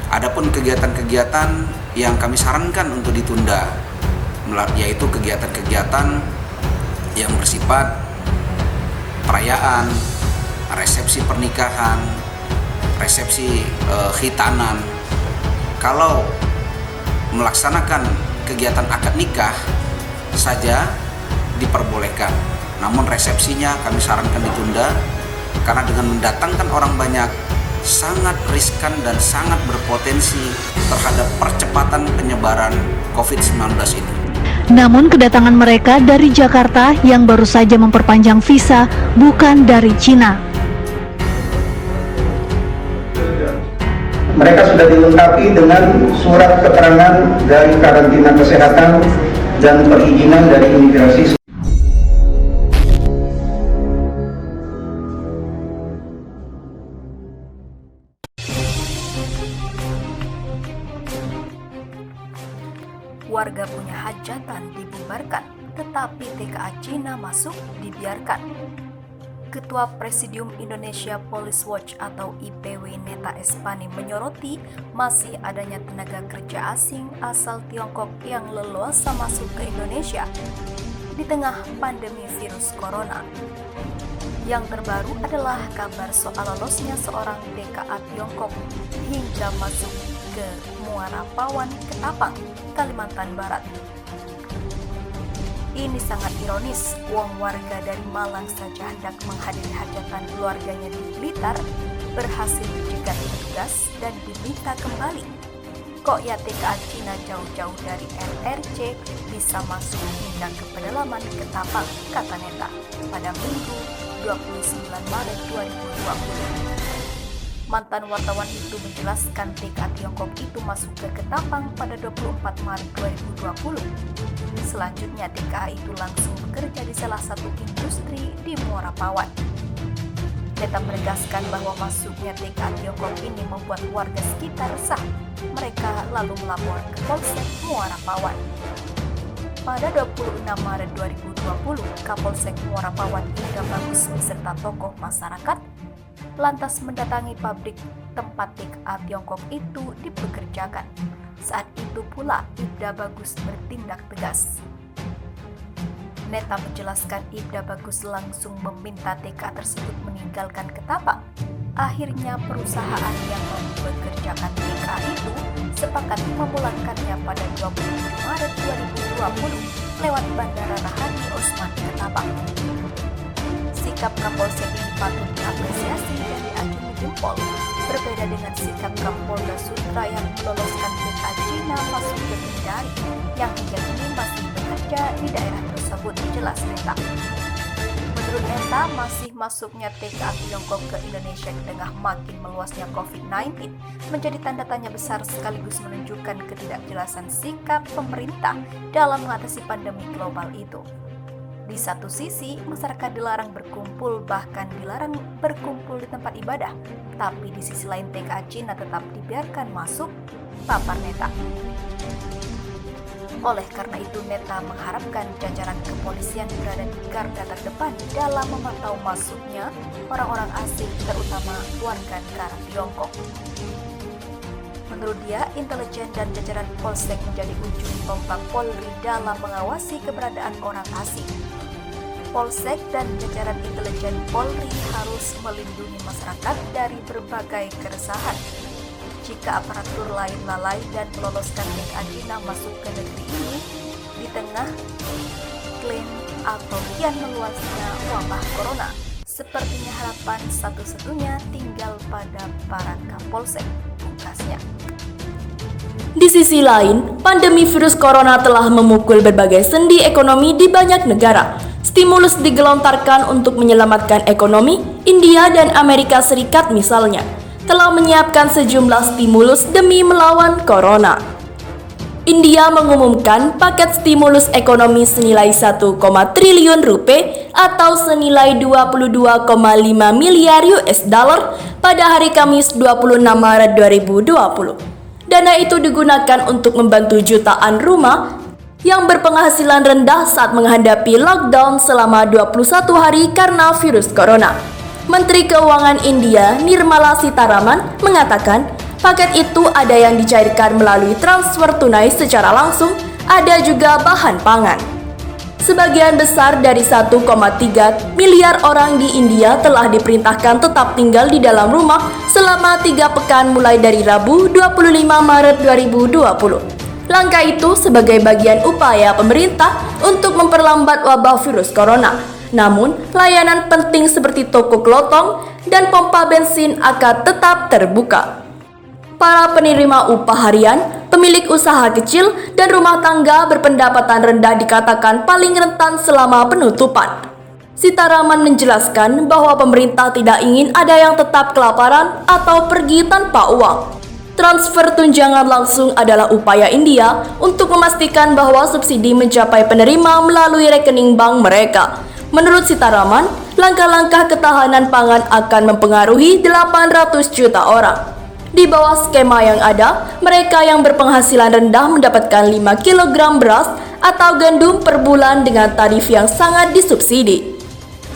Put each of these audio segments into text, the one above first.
Adapun kegiatan-kegiatan yang kami sarankan untuk ditunda, yaitu kegiatan-kegiatan yang bersifat perayaan, resepsi pernikahan, resepsi khitanan. Kalau melaksanakan kegiatan akad nikah saja diperbolehkan, namun resepsinya kami sarankan ditunda karena dengan mendatangkan orang banyak sangat riskan dan sangat berpotensi terhadap percepatan penyebaran COVID-19 ini. Namun kedatangan mereka dari Jakarta yang baru saja memperpanjang visa, bukan dari Cina. Mereka sudah dilengkapi dengan surat keterangan dari karantina kesehatan dan perizinan dari imigrasi. Warga punya hajatan dibubarkan, tetapi TKA Cina masuk dibiarkan. Ketua Presidium Indonesia Police Watch atau IPW Neta Espani menyoroti masih adanya tenaga kerja asing asal Tiongkok yang leluasa masuk ke Indonesia di tengah pandemi virus corona. Yang terbaru adalah kabar soal lolosnya seorang TKA Tiongkok hingga masuk ke Muara Pawan, Ketapang, Kalimantan Barat. Ini sangat ironis, wong warga dari Malang saja hendak menghadiri hajatan keluarganya di Blitar berhasil dicegat petugas dan diminta kembali. Kok ya TKA Cina jauh-jauh dari RRC bisa masuk hingga ke pedalaman Ketapang, kata Neta pada Minggu 29 Maret 2020. Mantan wartawan itu menjelaskan TKA Tiongkok itu masuk ke Ketapang pada 24 Maret 2020. Selanjutnya TKA itu langsung bekerja di salah satu industri di Muara Pawan. Neta menegaskan bahwa masuknya TKA Tiongkok ini membuat warga sekitar resah. Mereka lalu melapor ke Polsek Muara Pawan. Pada 26 Maret 2020, Kapolsek Muara Pawan Ibda Bagus beserta tokoh masyarakat lantas mendatangi pabrik tempat TKA Tiongkok itu dipekerjakan. Saat itu pula Ibda Bagus bertindak tegas. Neta menjelaskan Ibda Bagus langsung meminta TKA tersebut meninggalkan Ketapang. Akhirnya perusahaan yang mempekerjakan TKA itu sepakat memulangkannya pada 20 Maret 2020 lewat Bandara Rahani Osman Ketapang. Sikap Kapolsek ini patut diapresiasi dan diacungi jempol. Berbeda dengan sikap Kapolda Sutra yang meloloskan TKA Cina masuk ke Kendari yang hingga kini masih bekerja di daerah tersebut, jelas Neta. Menurut Neta, masih masuknya TKA Tiongkok ke Indonesia di tengah makin meluasnya COVID-19 menjadi tanda tanya besar sekaligus menunjukkan ketidakjelasan sikap pemerintah dalam mengatasi pandemi global itu. Di satu sisi, masyarakat dilarang berkumpul, bahkan dilarang berkumpul di tempat ibadah. Tapi di sisi lain TKA Cina tetap dibiarkan masuk, papar Neta. Oleh karena itu, Neta mengharapkan jajaran kepolisian berada di garda terdepan dalam memantau masuknya orang-orang asing, terutama warga negara Tiongkok. Menurut dia, intelijen dan jajaran Polsek menjadi ujung tombak Polri dalam mengawasi keberadaan orang asing. Polsek dan jajaran intelijen Polri harus melindungi masyarakat dari berbagai keresahan. Jika aparatur lain lalai dan meloloskan TKA Cina masuk ke negeri ini di tengah klaim atau kian meluasnya wabah corona, sepertinya harapan satu-satunya tinggal pada para Kapolsek, pungkasnya. Di sisi lain, pandemi virus corona telah memukul berbagai sendi ekonomi di banyak negara. Stimulus digelontarkan untuk menyelamatkan ekonomi. India dan Amerika Serikat misalnya telah menyiapkan sejumlah stimulus demi melawan corona. India mengumumkan paket stimulus ekonomi senilai 1, triliun rupiah atau senilai 22,5 miliar US dollar pada hari Kamis 26 Maret 2020. Dana itu digunakan untuk membantu jutaan rumah yang berpenghasilan rendah saat menghadapi lockdown selama 21 hari karena virus corona. Menteri Keuangan India Nirmala Sitharaman mengatakan Paket itu ada yang dicairkan melalui transfer tunai secara langsung, ada juga bahan pangan. Sebagian besar dari 1,3 miliar orang di India telah diperintahkan tetap tinggal di dalam rumah selama 3 pekan mulai dari Rabu 25 Maret 2020. Langkah itu sebagai bagian upaya pemerintah untuk memperlambat wabah virus corona. Namun, layanan penting seperti toko kelotong dan pompa bensin akan tetap terbuka. Para penerima upah harian, pemilik usaha kecil, dan rumah tangga berpendapatan rendah dikatakan paling rentan selama penutupan. Sitaraman menjelaskan bahwa pemerintah tidak ingin ada yang tetap kelaparan atau pergi tanpa uang. Transfer tunjangan langsung adalah upaya India untuk memastikan bahwa subsidi mencapai penerima melalui rekening bank mereka. Menurut Sitaraman, langkah-langkah ketahanan pangan akan mempengaruhi 800 juta orang. Di bawah skema yang ada, mereka yang berpenghasilan rendah mendapatkan 5 kg beras atau gandum per bulan dengan tarif yang sangat disubsidi.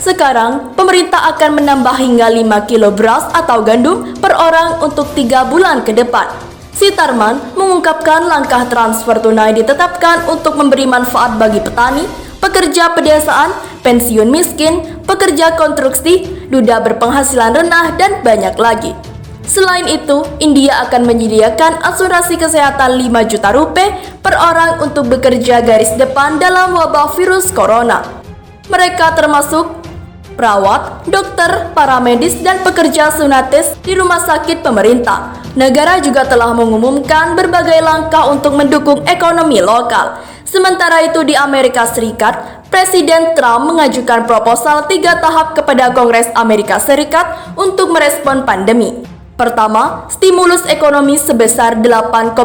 Sekarang, pemerintah akan menambah hingga 5 kilo beras atau gandum per orang untuk 3 bulan ke depan. Sitarman mengungkapkan langkah transfer tunai ditetapkan untuk memberi manfaat bagi petani, pekerja pedesaan, pensiun miskin, pekerja konstruksi, duda berpenghasilan rendah, dan banyak lagi. Selain itu, India akan menyediakan asuransi kesehatan 5 juta rupiah per orang untuk bekerja garis depan dalam wabah virus corona. Mereka termasuk perawat, dokter, paramedis, dan pekerja sunates di rumah sakit pemerintah. Negara juga telah mengumumkan berbagai langkah untuk mendukung ekonomi lokal. Sementara itu di Amerika Serikat, Presiden Trump mengajukan proposal 3 tahap kepada Kongres Amerika Serikat untuk merespon pandemi. Pertama, stimulus ekonomi sebesar 8,3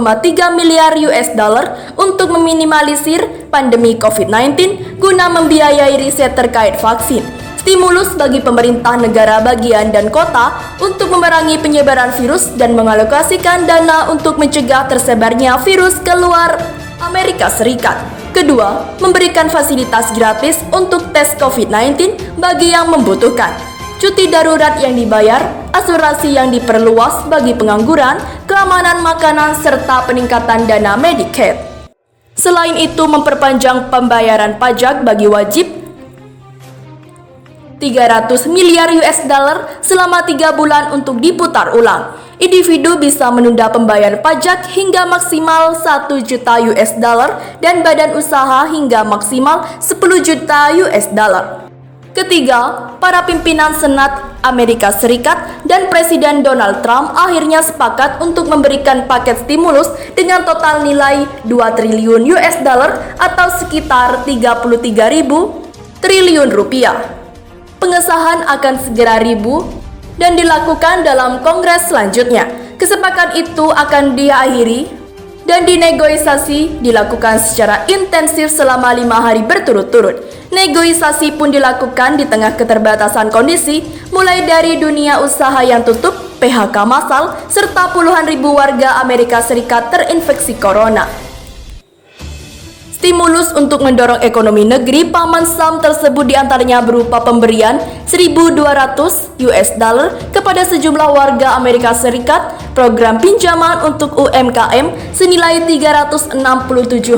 miliar US dollar untuk meminimalisir pandemi COVID-19 guna membiayai riset terkait vaksin. Stimulus bagi pemerintah negara bagian dan kota untuk memerangi penyebaran virus dan mengalokasikan dana untuk mencegah tersebarnya virus keluar Amerika Serikat. Kedua, memberikan fasilitas gratis untuk tes COVID-19 bagi yang membutuhkan. Cuti darurat yang dibayar, asuransi yang diperluas bagi pengangguran, keamanan makanan, serta peningkatan dana Medicaid. Selain itu, memperpanjang pembayaran pajak bagi wajib 300 miliar US dollar selama 3 bulan untuk diputar ulang. Individu bisa menunda pembayaran pajak hingga maksimal 1 juta US dollar dan badan usaha hingga maksimal 10 juta US dollar. Ketiga, para pimpinan Senat Amerika Serikat dan Presiden Donald Trump akhirnya sepakat untuk memberikan paket stimulus dengan total nilai 2 triliun US dollar atau sekitar 33.000 triliun rupiah. Pengesahan akan segera dan dilakukan dalam Kongres selanjutnya. Kesepakatan itu akan diakhiri dan dinegosiasi dilakukan secara intensif selama 5 hari berturut-turut. Negosiasi pun dilakukan di tengah keterbatasan kondisi, mulai dari dunia usaha yang tutup, PHK massal, serta puluhan ribu warga Amerika Serikat terinfeksi corona. Stimulus untuk mendorong ekonomi negeri Paman Sam tersebut diantaranya berupa pemberian 1.200 US dollar kepada sejumlah warga Amerika Serikat, program pinjaman untuk UMKM senilai 367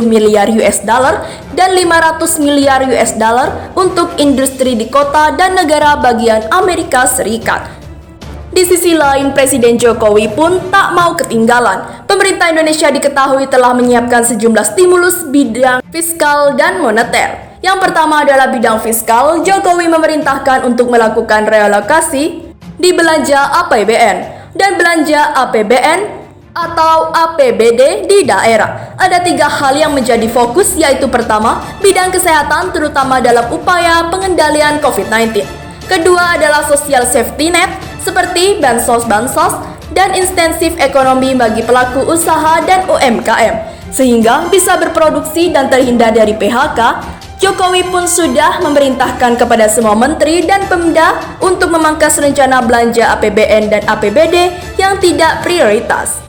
miliar US dollar dan 500 miliar US dollar untuk industri di kota dan negara bagian Amerika Serikat. Di sisi lain, Presiden Jokowi pun tak mau ketinggalan. Pemerintah Indonesia diketahui telah menyiapkan sejumlah stimulus bidang fiskal dan moneter. Yang pertama adalah bidang fiskal. Jokowi memerintahkan untuk melakukan realokasi di belanja APBN dan belanja APBN atau APBD di daerah. Ada 3 hal yang menjadi fokus, yaitu pertama, bidang kesehatan terutama dalam upaya pengendalian COVID-19. Kedua adalah social safety net seperti bansos-bansos dan insentif ekonomi bagi pelaku usaha dan UMKM sehingga bisa berproduksi dan terhindar dari PHK. Jokowi pun sudah memerintahkan kepada semua menteri dan Pemda untuk memangkas rencana belanja APBN dan APBD yang tidak prioritas.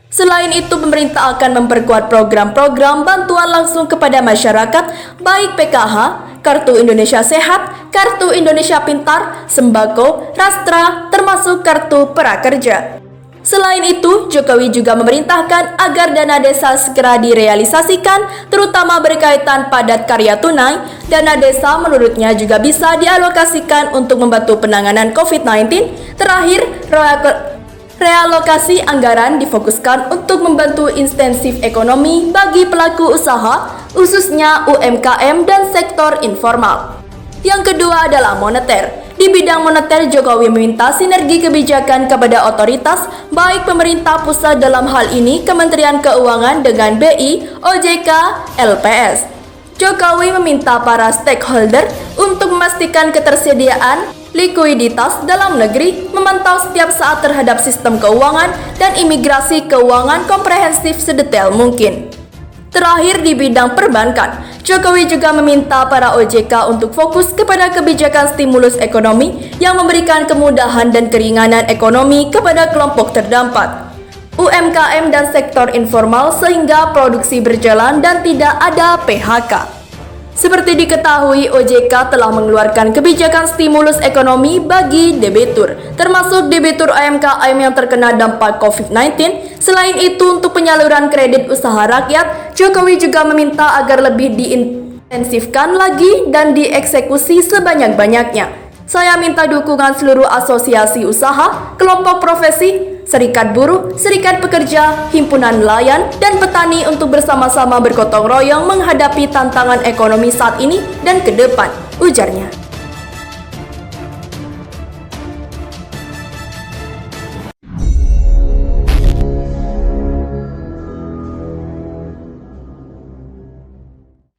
Selain itu, pemerintah akan memperkuat program-program bantuan langsung kepada masyarakat, baik PKH, Kartu Indonesia Sehat, Kartu Indonesia Pintar, Sembako, Rastra, termasuk Kartu Prakerja. Selain itu, Jokowi juga memerintahkan agar dana desa segera direalisasikan, terutama berkaitan padat karya tunai. Dana desa menurutnya juga bisa dialokasikan untuk membantu penanganan COVID-19. Terakhir, realokasi anggaran difokuskan untuk membantu intensif ekonomi bagi pelaku usaha, khususnya UMKM dan sektor informal. Yang kedua adalah moneter. Di bidang moneter, Jokowi meminta sinergi kebijakan kepada otoritas, baik pemerintah pusat dalam hal ini Kementerian Keuangan dengan BI, OJK, LPS. Jokowi meminta para stakeholder untuk memastikan ketersediaan likuiditas dalam negeri, memantau setiap saat terhadap sistem keuangan dan imigrasi keuangan komprehensif sedetail mungkin. Terakhir, di bidang perbankan, Jokowi juga meminta para OJK untuk fokus kepada kebijakan stimulus ekonomi yang memberikan kemudahan dan keringanan ekonomi kepada kelompok terdampak, UMKM dan sektor informal sehingga produksi berjalan dan tidak ada PHK. Seperti diketahui, OJK telah mengeluarkan kebijakan stimulus ekonomi bagi debitur, termasuk debitur UMKM yang terkena dampak COVID-19. Selain itu, untuk penyaluran kredit usaha rakyat, Jokowi juga meminta agar lebih diintensifkan lagi dan dieksekusi sebanyak-banyaknya. Saya minta dukungan seluruh asosiasi usaha, kelompok profesi, serikat buruh, serikat pekerja, himpunan nelayan, dan petani untuk bersama-sama bergotong royong menghadapi tantangan ekonomi saat ini dan ke depan, ujarnya.